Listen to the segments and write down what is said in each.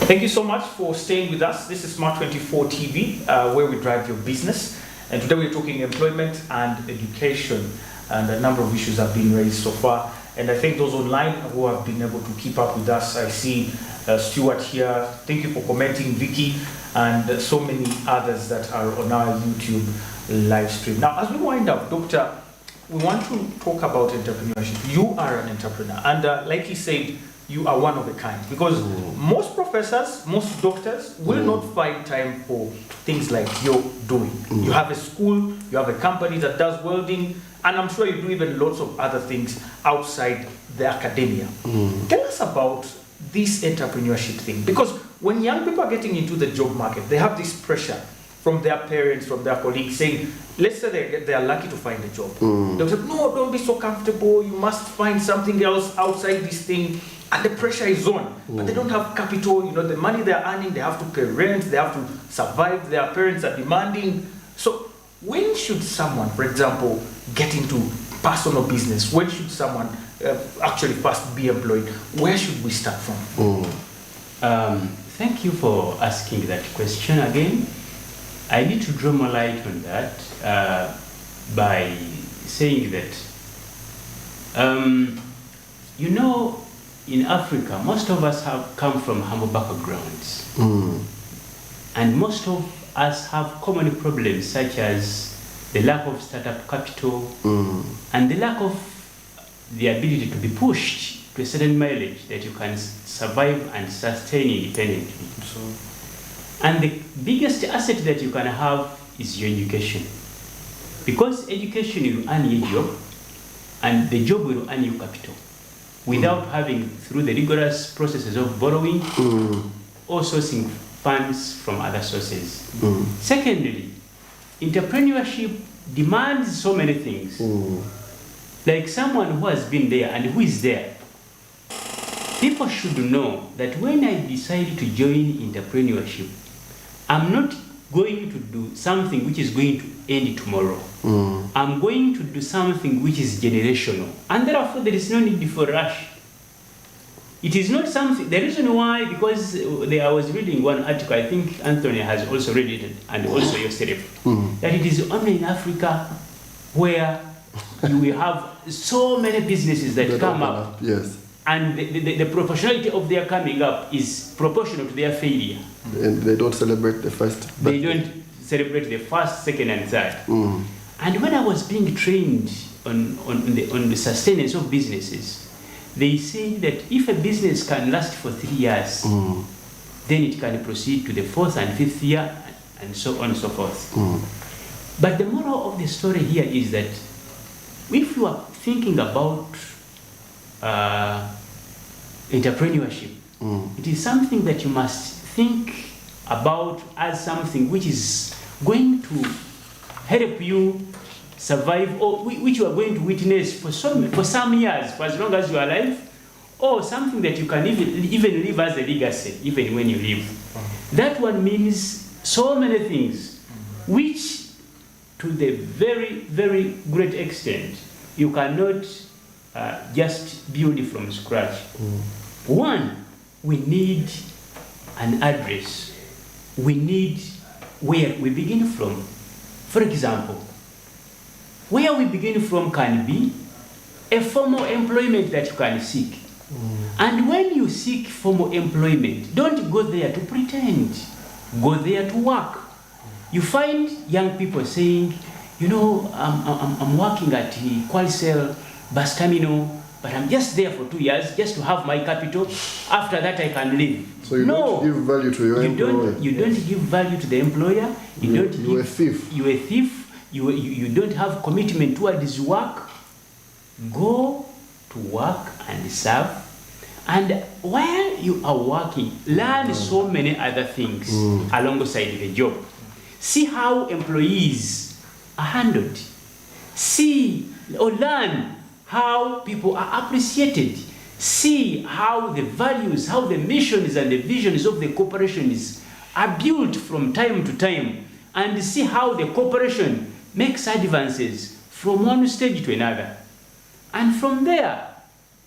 Thank you so much for staying with us. This is Smart 24 TV, where we drive your business. And today we're talking employment and education, and a number of issues have been raised so far. And I think those online who have been able to keep up with us, I see Stuart here. Thank you for commenting, Vicky, and so many others that are on our YouTube live stream. Now, as we wind up, Doctor, we want to talk about entrepreneurship. You are an entrepreneur, and like he said, you are one of a kind, because most professors, most doctors will not find time for things like you're doing. You have a school, you have a company that does welding, and I'm sure you do even lots of other things outside the academia. Tell us about this entrepreneurship thing, because when young people are getting into the job market, they have this pressure from their parents, from their colleagues, saying, let's say they are lucky to find a job. They'll say, no, don't be so comfortable, you must find something else outside this thing. And the pressure is on, but they don't have capital. You know, the money they're earning, they have to pay rent, they have to survive, their parents are demanding. So when should someone, for example, get into personal business? When should someone actually first be employed? Where should we start from? Thank you for asking that question again. I need to draw more light on that by saying that, you know, in Africa, most of us have come from humble backgrounds. And most of us have common problems such as the lack of startup capital and the lack of the ability to be pushed to a certain mileage that you can survive and sustain independently. And the biggest asset that you can have is your education. Because education will earn you a job, and the job will earn you capital, without having through the rigorous processes of borrowing or sourcing funds from other sources. Secondly, entrepreneurship demands so many things. Like someone who has been there and who is there, people should know that when I decide to join entrepreneurship, I'm not going to do something which is going to end tomorrow. I'm going to do something which is generational, and therefore there is no need for rush. It is not something, the reason why, because I was reading one article, I think Anthony has also read it, and also yourself, that it is only in Africa where you will have so many businesses that come up. Yes. And the professionality of their coming up is proportional to their failure. And they don't celebrate the first. They don't celebrate the first, second, and third. And when I was being trained on the sustenance of businesses, they say that if a business can last for 3 years, then it can proceed to the 4th and 5th year, and so on and so forth. But the moral of the story here is that if you are thinking about entrepreneurship, it is something that you must think about as something which is going to help you survive, or which you are going to witness for some years, for as long as you are alive, or something that you can even leave as a legacy, even when you live. That one means so many things, which to the very, very great extent, you cannot just build from scratch. One, we need an address. We need where we begin from. For example, where we begin from can be a formal employment that you can seek. And when you seek formal employment, don't go there to pretend. Go there to work. You find young people saying, you know, I'm working at the Qualcell bus terminal, but I'm just there for 2 years just to have my capital. After that, I can leave. So you don't give value to your employer. You don't give value to the employer. You're a thief. You're a thief. You don't have commitment towards work. Go to work and serve. And while you are working, learn so many other things alongside the job. See how employees are handled. See or learn how people are appreciated. See how the values, how the missions and the visions of the corporations are built from time to time, and see how the corporation makes advances from one stage to another. And from there,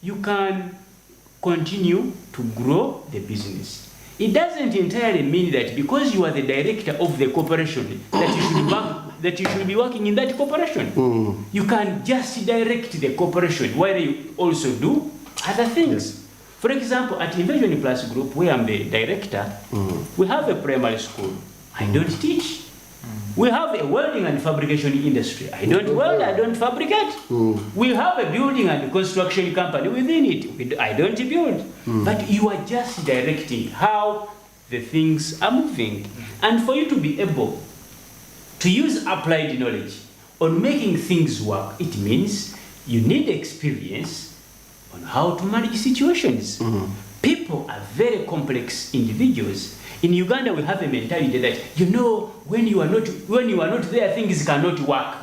you can continue to grow the business. it doesn't entirely mean that because you are the director of the corporation that you should be working in that corporation. You can just direct the corporation while you also do other things. Yes. For example, at Invasion Plus Group, where I'm the director, we have a primary school. I don't teach. We have a welding and fabrication industry. I don't weld, I don't fabricate. We have a building and construction company within it. I don't build. But you are just directing how the things are moving. And for you to be able to use applied knowledge on making things work, it means you need experience on how to manage situations. People are very complex individuals. In Uganda, we have a mentality that, when you are not there, things cannot work.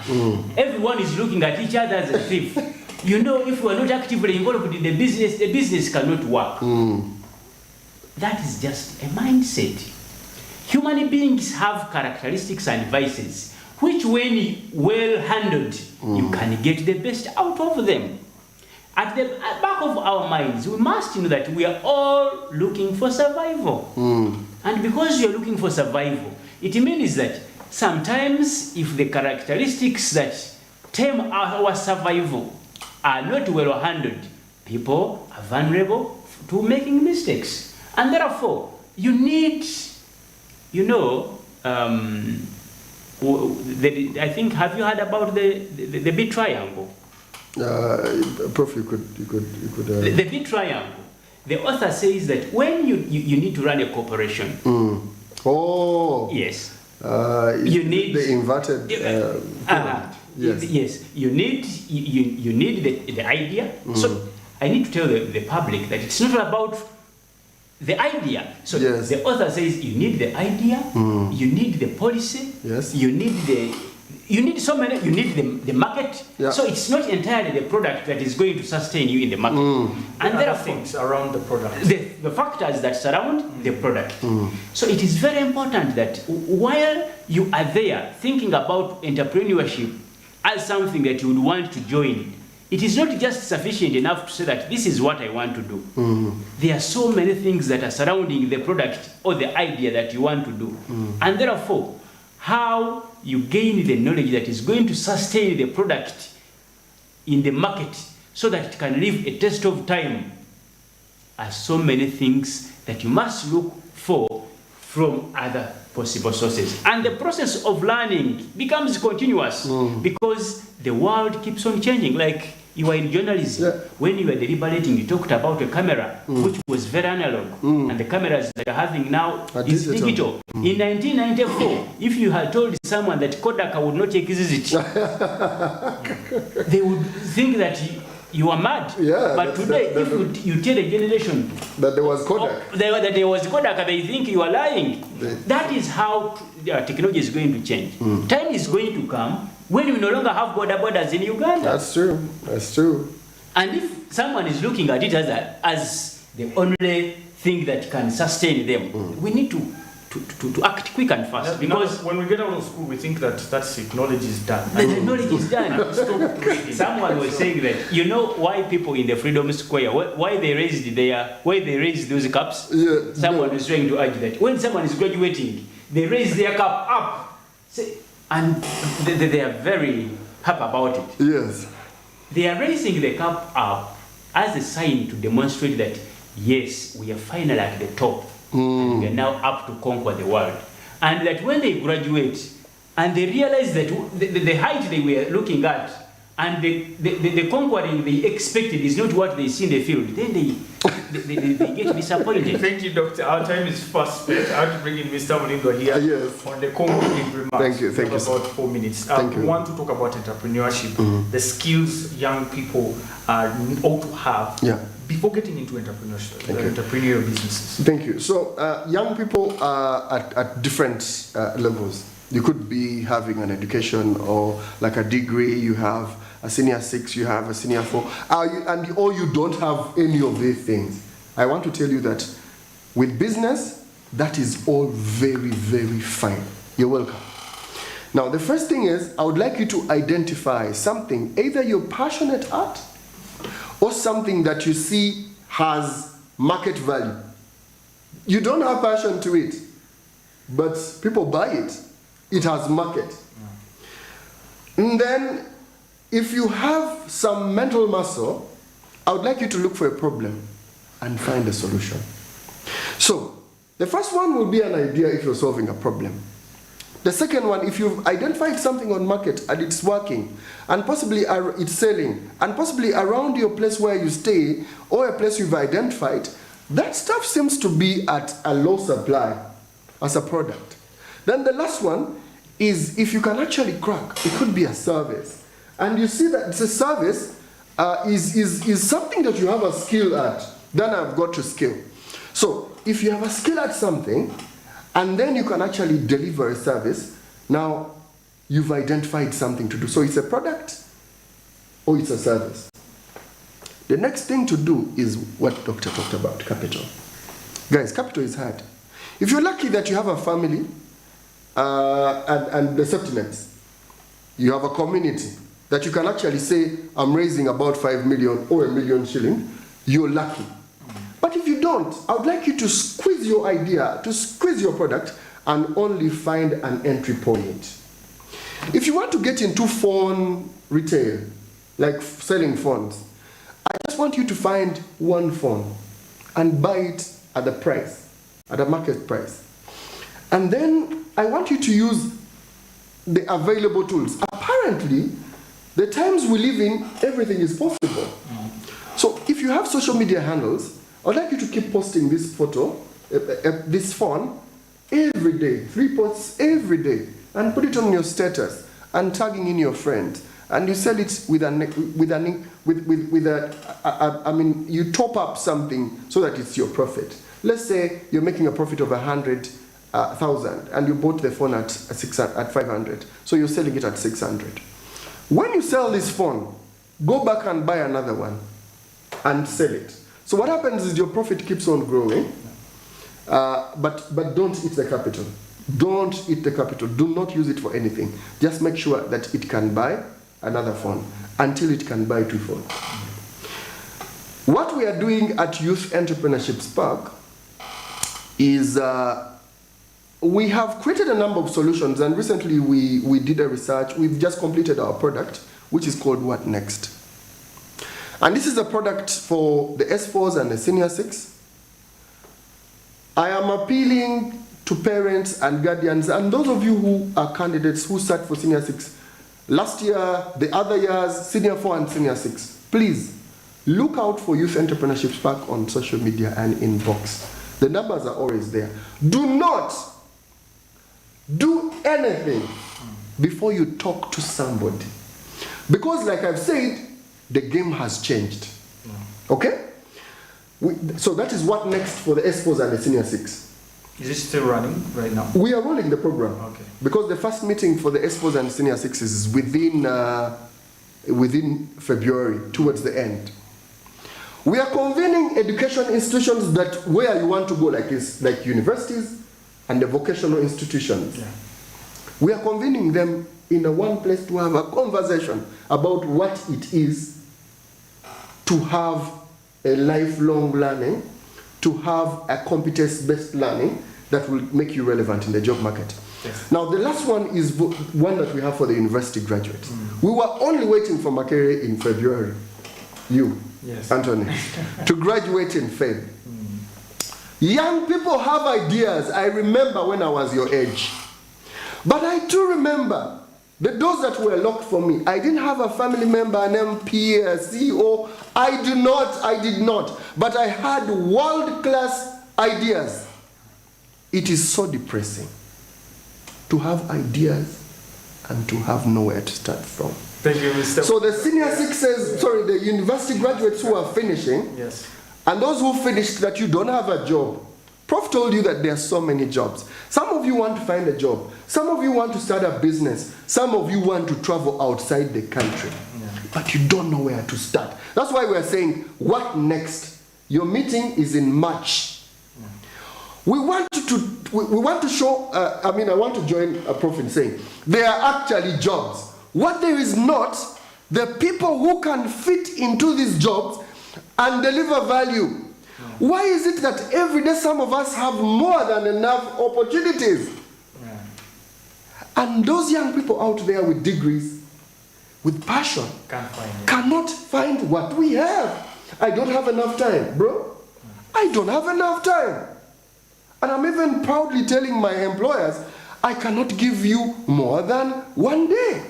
Everyone is looking at each other as a thief. If you are not actively involved in the business cannot work. That is just a mindset. Human beings have characteristics and vices, which when well handled, you can get the best out of them. At the back of our minds, we must know that we are all looking for survival. And because you're looking for survival, it means that sometimes if the characteristics that tame our survival are not well handled, people are vulnerable to making mistakes. And therefore, you need, I think, have you heard about the big triangle? Prof, you could. The big triangle. The author says that when you need to run a corporation. Oh. Yes. You need the inverted. Yes. Yes. You need the idea. So I need to tell the public that it's not about the idea. So yes. The author says you need the idea. You need the policy. Yes. You need the market. Yeah. So it's not entirely the product that is going to sustain you in the market. And there are things around the product. The factors that surround the product. So it is very important that while you are there thinking about entrepreneurship as something that you would want to join, it is not just sufficient enough to say that this is what I want to do. There are so many things that are surrounding the product or the idea that you want to do. And therefore, how you gain the knowledge that is going to sustain the product in the market so that it can live a test of time are so many things that you must look for from other possible sources. And the process of learning becomes continuous because the world keeps on changing. Like you are in journalism. When you were deliberating, you talked about a camera which was very analog, and the cameras that are having now is digital. In 1994, if you had told someone that Kodak would not exist, they would think that you are mad. But today, if you tell a generation that there was Kodak, that there was Kodak, they think you are lying. That is how technology is going to change. Time is going to come when we no longer have borders in Uganda. That's true. That's true. And if someone is looking at it as the only thing that can sustain them, we need to act quick and fast. Because when we get out of school, we think that that's it, knowledge is done. The knowledge is done. Someone was saying that, why people in the Freedom Square, why they raised those cups? Someone was trying to argue that when someone is graduating, they raise their cup up. And they are very happy about it. Yes. They are raising the cup up as a sign to demonstrate that, yes, we are finally at the top. And we are now up to conquer the world. And that when they graduate and they realize that the height they were looking at and the conquering they expected is not what they see in the field, then they get disappointed. Thank you, Doctor. Our time is fast spent. I have to bring in Mr. Mulindo here on the concluding remarks. Thank you. About 4 minutes. We want to talk about entrepreneurship, the skills young people ought to have before getting into entrepreneurial businesses. Thank you. So, young people are at different levels. You could be having an education or like a degree, you have a senior 6, you have a senior 4, or you don't have any of these things. I want to tell you that with business, that is all very, very fine. You're welcome. Now, the first thing is, I would like you to identify something, either you're passionate at, or something that you see has market value. You don't have passion to it, but people buy it. It has market. And then, if you have some mental muscle, I would like you to look for a problem and find a solution. So, the first one will be an idea if you're solving a problem. The second one, if you've identified something on market and it's working, and possibly it's selling, and possibly around your place where you stay, or a place you've identified, that stuff seems to be at a low supply as a product. Then the last one is if you can actually crack, it could be a service. And you see that it's a service is something that you have a skill at, then I've got to skill. So if you have a skill at something, and then you can actually deliver a service, now you've identified something to do. So it's a product or it's a service. The next thing to do is what Doctor talked about, capital. Guys, capital is hard. If you're lucky that you have a family and the safety nets, you have a community that you can actually say, I'm raising about 5 million or 1 million shilling, you're lucky. But if you don't, I would like you to squeeze your idea, to squeeze your product, and only find an entry point. If you want to get into phone retail, like selling phones, I just want you to find one phone and buy it at the price, at the market price. And then I want you to use the available tools. Apparently, the times we live in, everything is possible. So if you have social media handles, I'd like you to keep posting this photo, this phone, every day, 3 posts every day, and put it on your status, and tagging in your friends, and you sell it you top up something so that it's your profit. Let's say you're making a profit of 100,000, and you bought the phone at 500, so you're selling it at 600. When you sell this phone, go back and buy another one, and sell it. So what happens is your profit keeps on growing, but don't eat the capital. Don't eat the capital. Do not use it for anything. Just make sure that it can buy another phone until it can buy 2 phones. What we are doing at Youth Entrepreneurship Spark is we have created a number of solutions, and recently we did a research. We've just completed our product, which is called What Next? And this is a product for the S4s and the Senior 6. I am appealing to parents and guardians, and those of you who are candidates who sat for Senior 6 last year, the other years, Senior 4 and Senior 6, please look out for Youth Entrepreneurship Spark on social media and inbox. The numbers are always there. Do not do anything before you talk to somebody. Because like I've said, the game has changed. Okay? So that is What Next for the S4s and the Senior 6. Is it still running right now? We are rolling the program. Okay. Because the first meeting for the S4s and Senior 6s is within February, towards the end. We are convening education institutions that where you want to go, like universities and the vocational institutions. Yeah. We are convening them in one place to have a conversation about what it is to have a lifelong learning, to have a competence-based learning that will make you relevant in the job market. Yes. Now, the last one is one that we have for the university graduates. We were only waiting for Makere in February, Yes. Anthony, to graduate in Feb. Young people have ideas. I remember when I was your age. But I do remember the doors that were locked for me. I didn't have a family member, an MP, a CEO. I did not. But I had world-class ideas. It is so depressing to have ideas and to have nowhere to start from. Thank you, Mr. So the Senior 6s, the university graduates who are finishing, Yes. and those who finished that you don't have a job. Prof told you that there are so many jobs. Some of you want to find a job. Some of you want to start a business. Some of you want to travel outside the country. Yeah. But you don't know where to start. That's why we're saying, what next? Your meeting is in March. Yeah. We want to show, I want to join a prof in saying, there are actually jobs. What there is not, the people who can fit into these jobs and deliver value. Why is it that every day some of us have more than enough opportunities? Yeah. And those young people out there with degrees, with passion, Can't find it. cannot find what we have. I don't have enough time, bro. I don't have enough time. And I'm even proudly telling my employers, I cannot give you more than 1 day.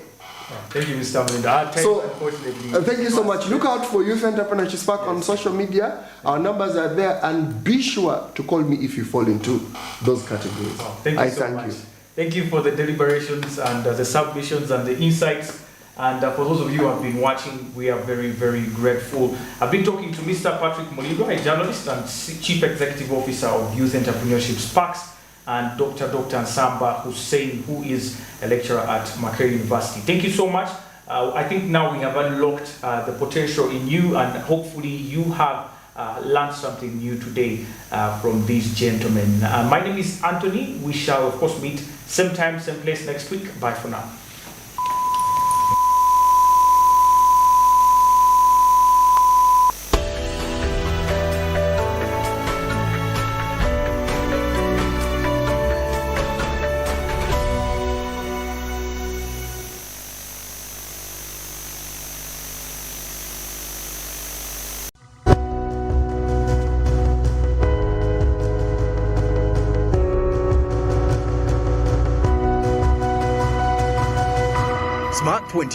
Thank you, Mr. Mlinda. So, Unfortunately, thank you so much. Look out for Youth Entrepreneurship Spark on social media. Our numbers are there, and be sure to call me if you fall into those categories. Oh, thank you so much. Thank you for the deliberations and the submissions and the insights. And for those of you who have been watching, we are very, very grateful. I've been talking to Mr. Patrick Mulirwa, a journalist and Chief Executive Officer of Youth Entrepreneurship Sparks, and Dr. Nsamba Hussein, who is a lecturer at Makerere University. Thank you so much. I think now we have unlocked the potential in you, and hopefully you have learned something new today from these gentlemen. My name is Anthony. We shall, of course, meet same time, same place next week. Bye for now. Smart 24